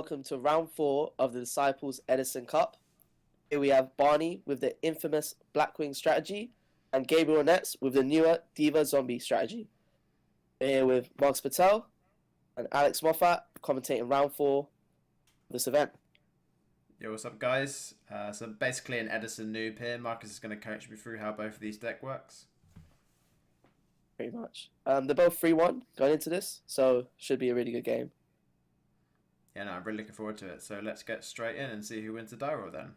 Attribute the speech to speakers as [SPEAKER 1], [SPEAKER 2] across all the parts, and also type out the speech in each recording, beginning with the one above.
[SPEAKER 1] welcome to round 4 of the Disciples Edison Cup. Here we have Barney with the infamous Blackwing strategy and Gabriel Nets with the newer Diva Zombie strategy. We're here with Marks Patel and Alex Moffat commentating round 4 of this event.
[SPEAKER 2] Yo, what's up, guys? So basically an Edison noob here. Marcus is going to coach me through how both of these deck works.
[SPEAKER 1] Pretty much. They're both 3-1 going into this, so should be a really good game.
[SPEAKER 2] Yeah, no, I'm really looking forward to it. So let's get straight in and see who wins the die roll then.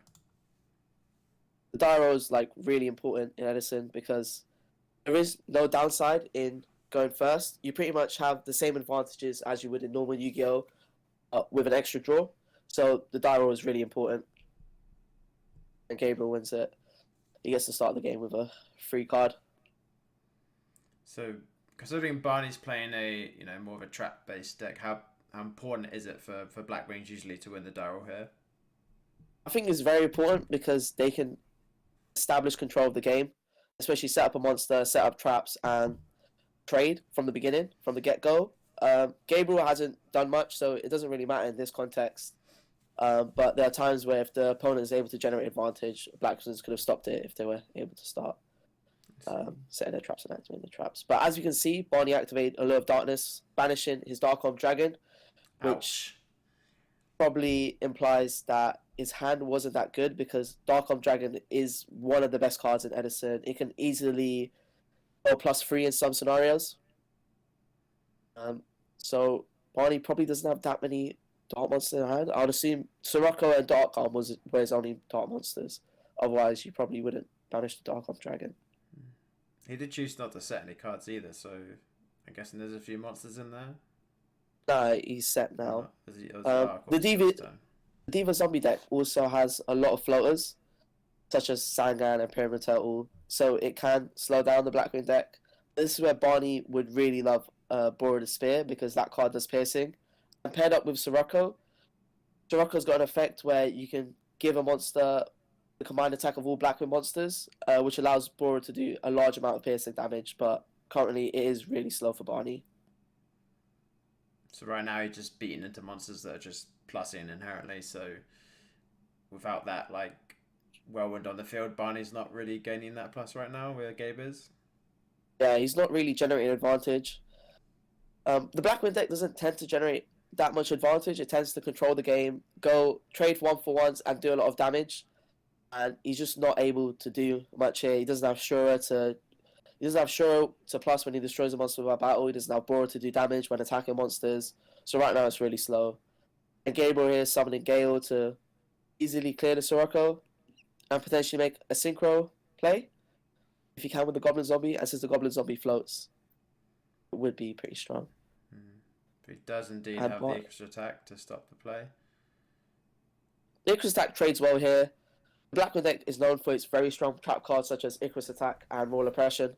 [SPEAKER 1] The die roll is like really important in Edison because there is no downside in going first. You pretty much have the same advantages as you would in normal Yu-Gi-Oh! With an extra draw. So the die roll is really important. And Gabriel wins it. He gets to start the game with a free card.
[SPEAKER 2] So considering Barney's playing a more of a trap based deck, how important is it for Blackwings usually to win the die roll here?
[SPEAKER 1] I think it's very important because they can establish control of the game, especially set up a monster, set up traps, and trade from the beginning, from the get-go. Gabriel hasn't done much, so it doesn't really matter in this context. But there are times where if the opponent is able to generate advantage, Blackwings could have stopped it if they were able to start setting their traps and activating the traps. But as you can see, Barney activated a Allure of Darkness, banishing his Dark Arm Dragon, which probably implies that his hand wasn't that good because Dark Arm Dragon is one of the best cards in Edison. It can easily go +3 in some scenarios. So Barney probably doesn't have that many Dark Monsters in hand. I would assume Sirocco and Dark Arm were his only Dark Monsters. Otherwise, you probably wouldn't banish the Dark Arm Dragon.
[SPEAKER 2] He did choose not to set any cards either, so I'm guessing there's a few monsters in there.
[SPEAKER 1] No, he's set now.
[SPEAKER 2] The
[SPEAKER 1] Diva Zombie deck also has a lot of floaters, such as Sangan and Pyramid Turtle, so it can slow down the Blackwing deck. This is where Barney would really love Borrow the Spear because that card does piercing. And paired up with Sirocco, Sirocco's got an effect where you can give a monster the combined attack of all Blackwing monsters, which allows Borrow to do a large amount of piercing damage, but currently it is really slow for Barney.
[SPEAKER 2] So right now he's just beating into monsters that are just plussing inherently. So without that whirlwind on the field, Barney's not really gaining that plus right now where Gabe is.
[SPEAKER 1] Yeah, he's not really generating advantage. The Blackwing deck doesn't tend to generate that much advantage. It tends to control the game, go trade 1-for-1s and do a lot of damage. And he's just not able to do much here. He doesn't have Shura to plus when he destroys a monster without battle. He doesn't have Borrow to do damage when attacking monsters. So right now it's really slow. And Gabriel here is summoning Gale to easily clear the Sirocco and potentially make a synchro play if he can with the Goblin Zombie. And since the Goblin Zombie floats, it would be pretty strong.
[SPEAKER 2] But he does indeed have the extra attack to stop the play.
[SPEAKER 1] The Icarus attack trades well here. The Blackwing deck is known for its very strong trap cards such as Icarus Attack and Roll Oppression.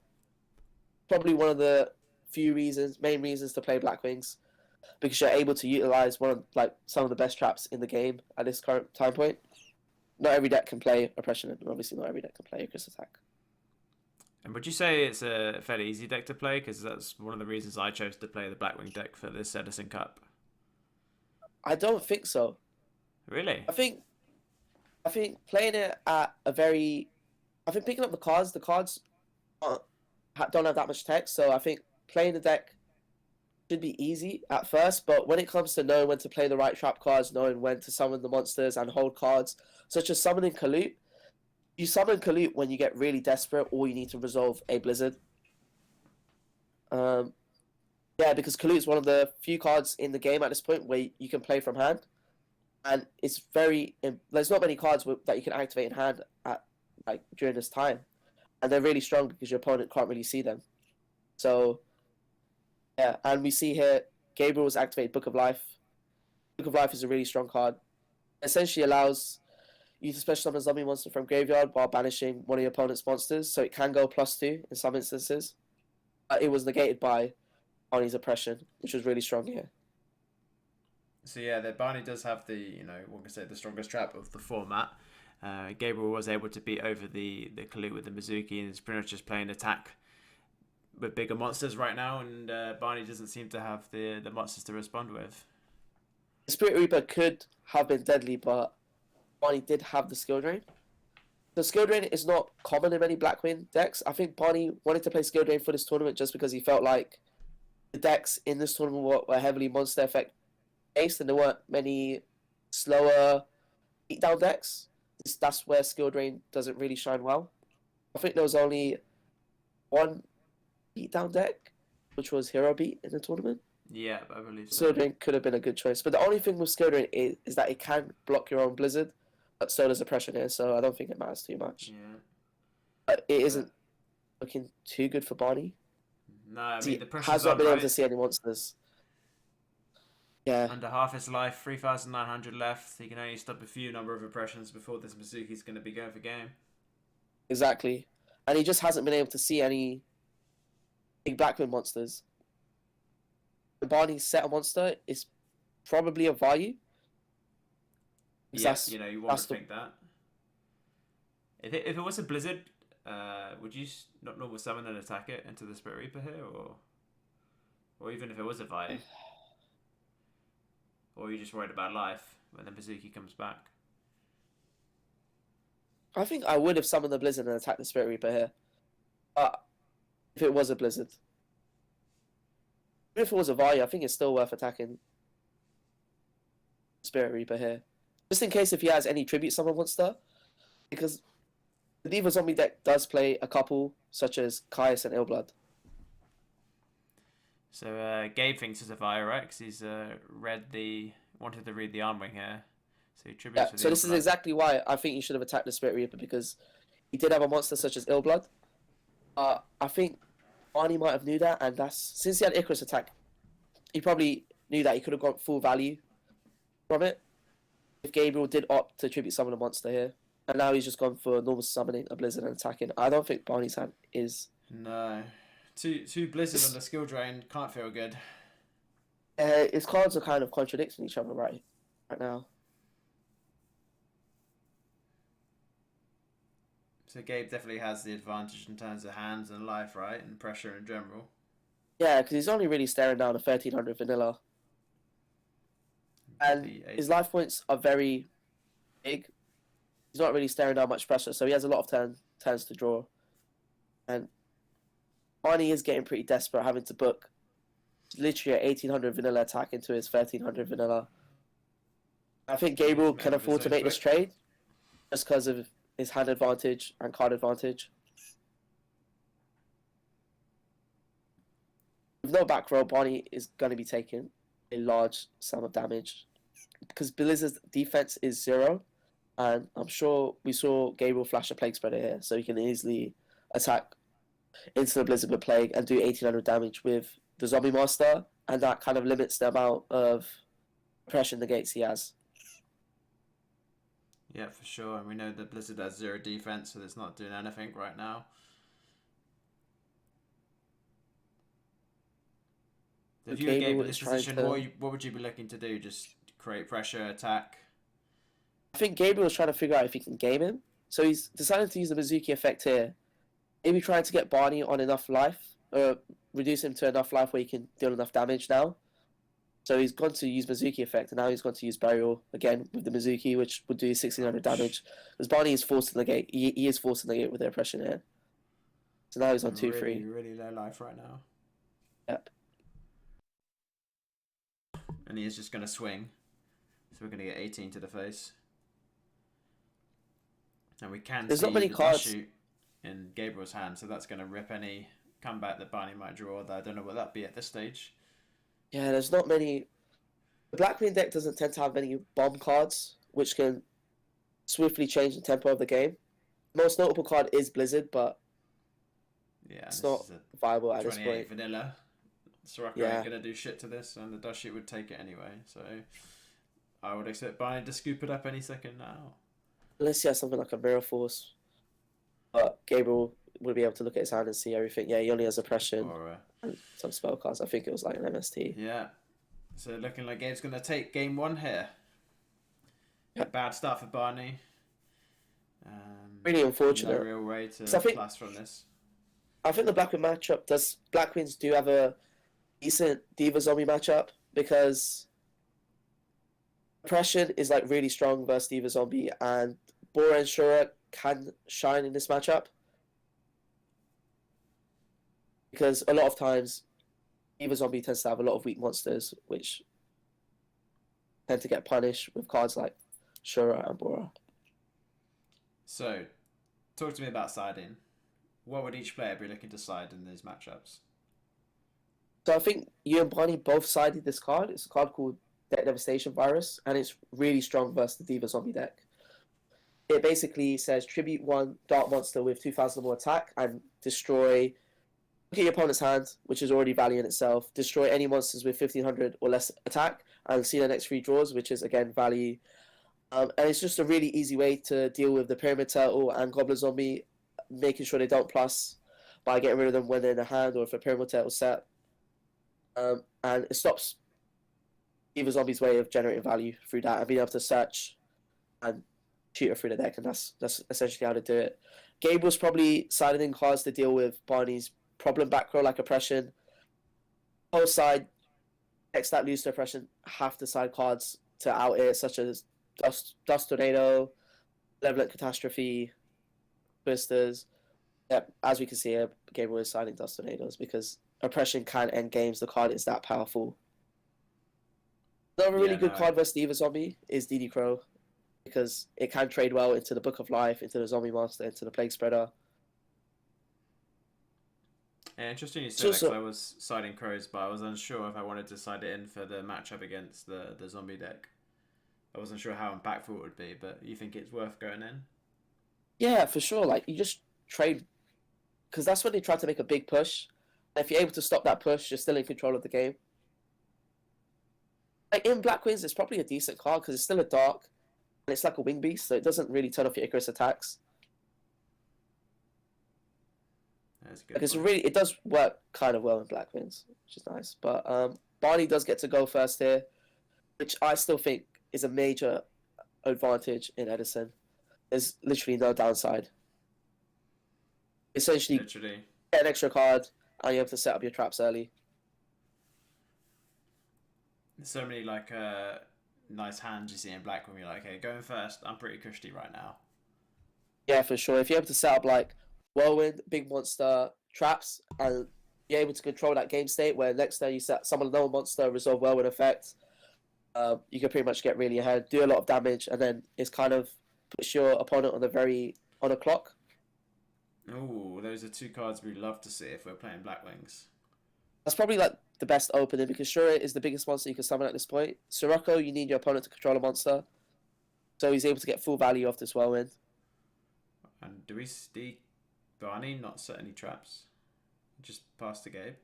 [SPEAKER 1] Probably one of the main reasons to play Blackwings, because you're able to utilize some of the best traps in the game at this current time point. Not every deck can play Oppression, and obviously not every deck can play Icarus Attack.
[SPEAKER 2] And would you say it's a fairly easy deck to play? Because that's one of the reasons I chose to play the Blackwing deck for this Edison Cup.
[SPEAKER 1] I don't think so.
[SPEAKER 2] Really?
[SPEAKER 1] I think playing it at I think picking up the cards don't have that much text, so I think playing the deck should be easy at first, but when it comes to knowing when to play the right trap cards, knowing when to summon the monsters and hold cards, such as summoning Kalute, you summon Kalute when you get really desperate or you need to resolve a Blizzard. Yeah, because Kalute is one of the few cards in the game at this point where you can play from hand. And there's not many cards that you can activate in hand during this time, and they're really strong because your opponent can't really see them. So, yeah, and we see here Gabriel has activated Book of Life. Book of Life is a really strong card. It essentially allows you to special summon a zombie monster from graveyard while banishing one of your opponent's monsters, so it can go +2 in some instances. It was negated by Barney's Oppression, which was really strong here.
[SPEAKER 2] So yeah, the Barney does have the, one can say the strongest trap of the format. Gabriel was able to beat over the Kalute with the Mizuki and is pretty much just playing attack with bigger monsters right now, and Barney doesn't seem to have the monsters to respond with.
[SPEAKER 1] The Spirit Reaper could have been deadly, but Barney did have the skill drain. The skill drain is not common in many Blackwing decks. I think Barney wanted to play skill drain for this tournament just because he felt like the decks in this tournament were heavily monster effect based, and there weren't many slower beatdown decks. That's where skill drain doesn't really shine well. I think there was only one beatdown deck, which was Hero Beat in the tournament.
[SPEAKER 2] Yeah, I believe so.
[SPEAKER 1] Skill drain could have been a good choice, but the only thing with skill drain is that it can block your own Blizzard, but so does oppression here, so I don't think it matters too much.
[SPEAKER 2] Yeah.
[SPEAKER 1] But it isn't looking too good for Barney.
[SPEAKER 2] No, I mean, the pressure's
[SPEAKER 1] has not
[SPEAKER 2] on,
[SPEAKER 1] been able
[SPEAKER 2] right?
[SPEAKER 1] to see any monsters. Yeah,
[SPEAKER 2] Under half his life, 3,900 left. He can only stop a few number of oppressions before this Mizuki's going to be going for game.
[SPEAKER 1] exactly. And he just hasn't been able to see any big Blackwing monsters. The Barney's set a monster is probably a value.
[SPEAKER 2] Yeah, you know, you want to
[SPEAKER 1] the-
[SPEAKER 2] think that. If it was a Blizzard, would you not normal summon and attack it into the Spirit Reaper here, or even if it was a Vi? Or are you just worried about life when the Mizuki comes back?
[SPEAKER 1] I think I would have summoned the Blizzard and attacked the Spirit Reaper here. But if it was a Blizzard. Even if it was a value, I think it's still worth attacking Spirit Reaper here. Just in case if he has any tribute summon monster. Because the Diva Zombie deck does play a couple, such as Caius and Illblood.
[SPEAKER 2] So Gabe thinks it's a Vi, right? Because he's wanted to read the Armwing here. So he tributes
[SPEAKER 1] Yeah,
[SPEAKER 2] with
[SPEAKER 1] so
[SPEAKER 2] the
[SPEAKER 1] this is
[SPEAKER 2] Illblood.
[SPEAKER 1] exactly why I think you should have attacked the Spirit Reaper, because he did have a monster such as Illblood. I think Arnie might have knew that, and since he had Icarus attack, he probably knew that he could have got full value from it if Gabriel did opt to tribute summon a monster here. And now he's just gone for normal summoning a Blizzard and attacking. I don't think Barney's hand is...
[SPEAKER 2] No. Two Blizzard on the skill drain can't feel good.
[SPEAKER 1] His cards are kind of contradicting each other right now.
[SPEAKER 2] So Gabe definitely has the advantage in terms of hands and life, right? And pressure in general.
[SPEAKER 1] Yeah, because he's only really staring down a 1300 vanilla. And his life points are very big. He's not really staring down much pressure, so he has a lot of turns to draw. And Arnie is getting pretty desperate, having to book literally an 1800 vanilla attack into his 1300 vanilla. I think Gabriel can afford to make this trade just because of his hand advantage and card advantage. With no back row, Barney is going to be taking a large sum of damage because Blizzard's defense is 0, and I'm sure we saw Gabriel flash a Plague Spreader here, so he can easily attack into the Blizzard with Plague and do 1800 damage with the Zombie Master, and that kind of limits the amount of oppression negates he has.
[SPEAKER 2] Yeah, for sure. And we know that Blizzard has 0 defense, so it's not doing anything right now. If you were Gabe in this position, what would you be looking to do? Just create pressure, attack?
[SPEAKER 1] I think Gabriel was trying to figure out if he can game him. So he's decided to use the Mizuki effect here. Maybe trying to get Barney on enough life, or reduce him to enough life where he can deal enough damage now. So he's gone to use Mizuki effect, and now he's gone to use Burial again with the Mizuki, which would do 1600 damage. Because Barney is forced to negate. He is forced to negate with the oppression here. So now he's on 2-3.
[SPEAKER 2] Really, really low life right now.
[SPEAKER 1] Yep.
[SPEAKER 2] And he is just going to swing. So we're going to get 18 to the face. And we can
[SPEAKER 1] There's
[SPEAKER 2] see
[SPEAKER 1] not many
[SPEAKER 2] the
[SPEAKER 1] cards
[SPEAKER 2] shoot in Gabriel's hand, so that's going to rip any comeback that Barney might draw. I don't know what that'd be at this stage.
[SPEAKER 1] Yeah, there's not many. The Blackwing deck doesn't tend to have many bomb cards, which can swiftly change the tempo of the game. The most notable card is Blizzard, but
[SPEAKER 2] Yeah,
[SPEAKER 1] it's not viable at this
[SPEAKER 2] 28
[SPEAKER 1] point.
[SPEAKER 2] vanilla. Soraka
[SPEAKER 1] Yeah.
[SPEAKER 2] ain't going to do shit to this, and the dust sheet would take it anyway. So I would expect Barney to scoop it up any second now.
[SPEAKER 1] Unless he has something like a Mirror Force. But Gabriel would be able to look at his hand and see everything. Yeah, he only has oppression
[SPEAKER 2] Or,
[SPEAKER 1] and some spell cards. I think it was like an MST.
[SPEAKER 2] yeah. So looking like Gabe's going to take game 1 here.
[SPEAKER 1] Yep.
[SPEAKER 2] Bad start for Barney.
[SPEAKER 1] Really unfortunate.
[SPEAKER 2] No real way to
[SPEAKER 1] So I think-
[SPEAKER 2] plus from this.
[SPEAKER 1] I think the Blackwing matchup Blackwings do have a decent Diva Zombie matchup because Oppression is like really strong versus Diva Zombie, and Bora and Shura can shine in this matchup because a lot of times Diva Zombie tends to have a lot of weak monsters, which tend to get punished with cards like Shura and Bora.
[SPEAKER 2] So, talk to me about siding. What would each player be looking to side in these matchups?
[SPEAKER 1] So I think you and Barney both sided this card. It's a card called Deck Devastation Virus, and it's really strong versus the Diva Zombie deck. It basically says tribute one dark monster with 2,000 or more attack and destroy. Look at your opponent's hand, which is already value in itself. Destroy any monsters with 1,500 or less attack, and see the next 3 draws, which is again value. And it's just a really easy way to deal with the Pyramid Turtle and Goblin Zombie, making sure they don't plus by getting rid of them when they're in a hand or if a Pyramid Turtle set. And it stops Diva Zombie's way of generating value through that and being able to search and shoot her through the deck, and that's essentially how to do it. Gabriel's probably siding in cards to deal with Barney's problem back row like Oppression. Whole side decks that lose to Oppression have to side cards to out it, such as Dust Tornado, Levelet Catastrophe, Twisters. Yep, as we can see here, Gabriel is siding Dust Tornadoes because Oppression can end games. The card is that powerful. Another really good card versus Diva Zombie is DD Crow, because it can trade well into the Book of Life, into the Zombie Master, into the Plague Spreader.
[SPEAKER 2] Yeah, interesting you said that, because I was siding Crows, but I was unsure if I wanted to side it in for the matchup against the zombie deck. I wasn't sure how impactful it would be, but you think it's worth going in?
[SPEAKER 1] Yeah, for sure. Like, you just trade, because that's when they try to make a big push. And if you're able to stop that push, you're still in control of the game. Like, in Blackwings, it's probably a decent card, because it's still a dark, and it's like a wing beast, so it doesn't really turn off your Icarus attacks.
[SPEAKER 2] That's good.
[SPEAKER 1] Because it does work kind of well in Blackwings, which is nice. But Barney does get to go first here, which I still think is a major advantage in Edison. There's literally no downside. Essentially, get an extra card, and you're able to set up your traps early.
[SPEAKER 2] There's so many like nice hands you see in Black when you're like, okay, going first, I'm pretty cushy right now.
[SPEAKER 1] Yeah, for sure. If you're able to set up like Whirlwind, Big Monster, traps, and you're able to control that game state where next turn you set summon another monster, resolve Whirlwind effect, you can pretty much get really ahead, do a lot of damage, and then it's kind of puts your opponent on a clock.
[SPEAKER 2] Oh, those are 2 cards we'd love to see if we're playing Blackwings.
[SPEAKER 1] That's probably like the best opening because Shura is the biggest monster you can summon at this point. Sirocco, you need your opponent to control a monster, so he's able to get full value off this Whirlwind.
[SPEAKER 2] And do we see Barney not set any traps? Just pass to Gabe?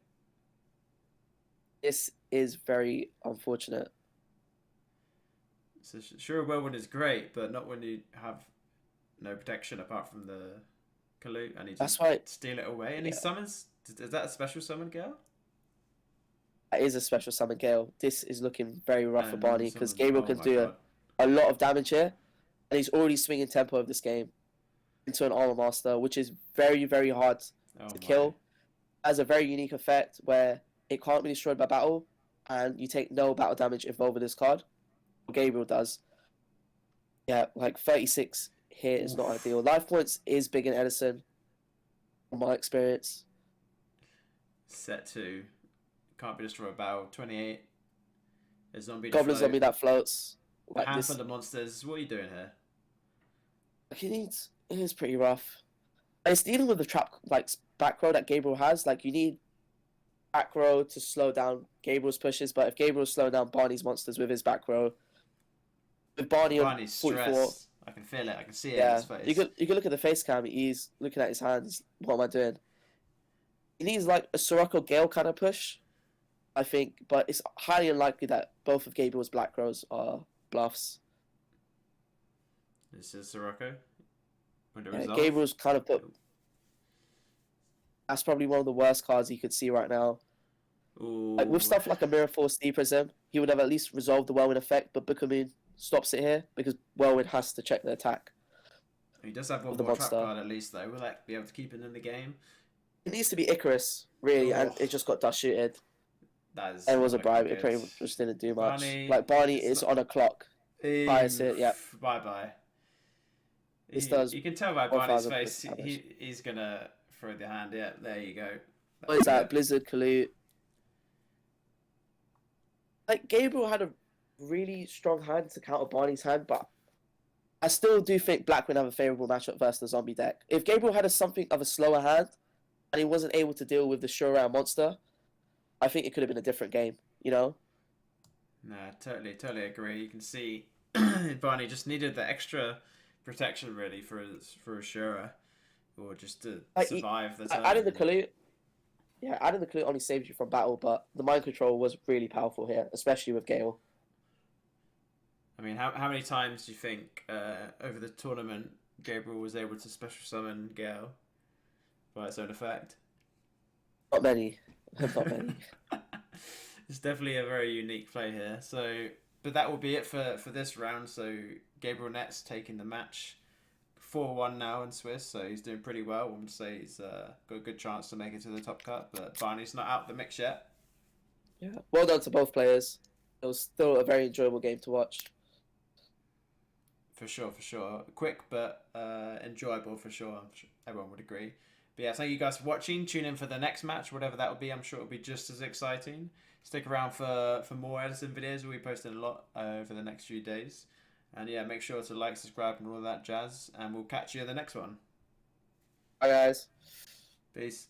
[SPEAKER 1] This is very unfortunate.
[SPEAKER 2] So sure, Whirlwind is great, but not when you have no protection apart from the Kalut, and he just steal it away. And he summons. Is that a special summon, Gale?
[SPEAKER 1] That is a special summon, Gale. This is looking very rough for Barney because Gabriel can do a lot of damage here, and he's already swinging tempo of this game into an Armor Master, which is very, very hard to kill. Has a very unique effect where it can't be destroyed by battle, and you take no battle damage involved with this card. Gabriel does. Yeah, like 36 here is not ideal. Life points is big in Edison, from my experience.
[SPEAKER 2] Set 2. Can't be destroyed by battle. 28. A zombie
[SPEAKER 1] Goblin zombie that floats.
[SPEAKER 2] Like handful of monsters. What are you doing here?
[SPEAKER 1] It is pretty rough. And it's dealing with the trap like back row that Gabriel has. Like you need back row to slow down Gabriel's pushes, but if Gabriel's slowing down Barney's monsters with his back row, with Barney's on 44,
[SPEAKER 2] I can feel it. I can see it in his face.
[SPEAKER 1] You can look at the face cam. He's looking at his hands. What am I doing? He needs like a Sirocco Gale kind of push, I think, but it's highly unlikely that both of Gabriel's black rows are bluffs.
[SPEAKER 2] This is Sirocco.
[SPEAKER 1] Gabriel's kind of put. That's probably one of the worst cards you could see right now.
[SPEAKER 2] Ooh.
[SPEAKER 1] Like with stuff like a Mirror Force Deep Prism, he would have at least resolved the Whirlwind effect, but Bookamoon stops it here because Whirlwind has to check the attack.
[SPEAKER 2] He does have one more trap card at least, though. Will that be able to keep it in the game?
[SPEAKER 1] It needs to be Icarus, really, and it just got dust shooted. And it was a bribe. It pretty much just didn't do much. Barney is on a clock. Bias it, yeah.
[SPEAKER 2] Bye bye.
[SPEAKER 1] This does
[SPEAKER 2] You can tell by Barney's
[SPEAKER 1] 1,000%
[SPEAKER 2] face,
[SPEAKER 1] damage.
[SPEAKER 2] he's gonna throw the hand. Yeah, there you go.
[SPEAKER 1] What
[SPEAKER 2] That's
[SPEAKER 1] is that?
[SPEAKER 2] it.
[SPEAKER 1] Blizzard, Kalute. Like, Gabriel had a really strong hand to counter Barney's hand, but I still do think Black would have a favorable matchup versus the zombie deck. If Gabriel had something of a slower hand and he wasn't able to deal with the sure round monster, I think it could have been a different game, you know?
[SPEAKER 2] No, totally agree. You can see Barney just needed the extra protection really for a Shura, or just to
[SPEAKER 1] Like,
[SPEAKER 2] survive the
[SPEAKER 1] adding
[SPEAKER 2] turn.
[SPEAKER 1] the Kalute, yeah, adding the Kalute only saved you from battle, but the mind control was really powerful here, especially with Gale.
[SPEAKER 2] I mean, how many times do you think over the tournament Gabriel was able to special summon Gale by its own effect?
[SPEAKER 1] Not many. Not many.
[SPEAKER 2] It's definitely a very unique play here. So, but that will be it for this round. So Gabriel Net's taking the match 4-1 now in Swiss, so he's doing pretty well. I would say he's got a good chance to make it to the top cut, but Barney's not out the mix yet.
[SPEAKER 1] Yeah. Well done to both players. It was still a very enjoyable game to watch.
[SPEAKER 2] For sure. Quick but enjoyable for sure. I'm sure everyone would agree. But yeah, thank you guys for watching. Tune in for the next match, whatever that will be. I'm sure it'll be just as exciting. Stick around for more Edison videos. We'll be posting a lot over the next few days. And yeah, make sure to like, subscribe, and all that jazz. And we'll catch you in the next one.
[SPEAKER 1] Bye, guys.
[SPEAKER 2] Peace.